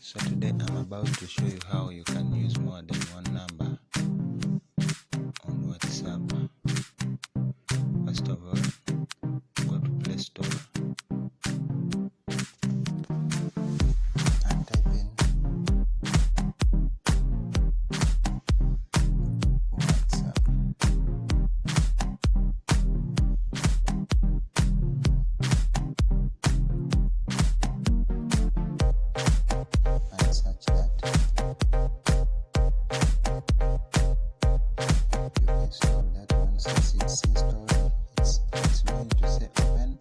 So today I'm about to show you how you can use more than one number on WhatsApp. First of all, go to Play Store and type in WhatsApp. And search that. You install that one. Since it's installed, it's going to say open,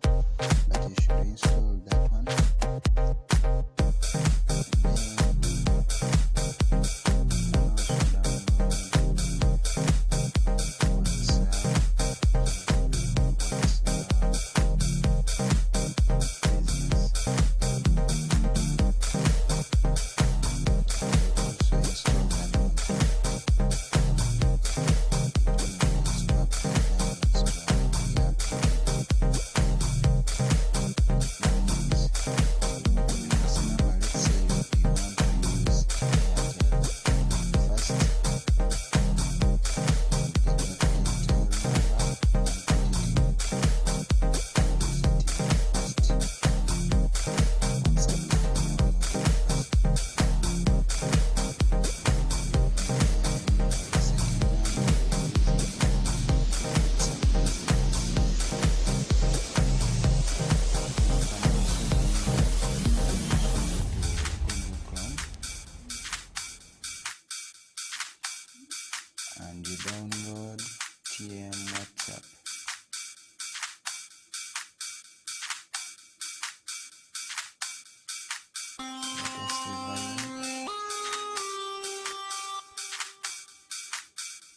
but you should install that one. And you download TM WhatsApp.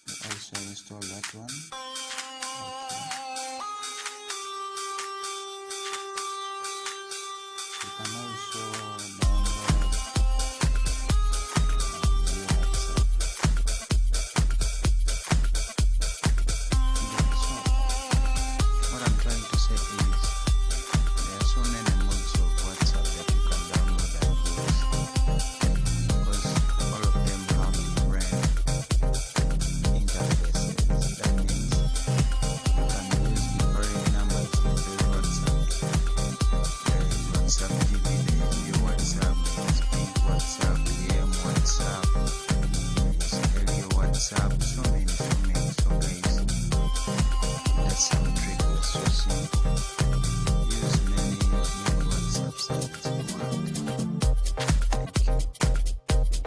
You also install that one. Okay.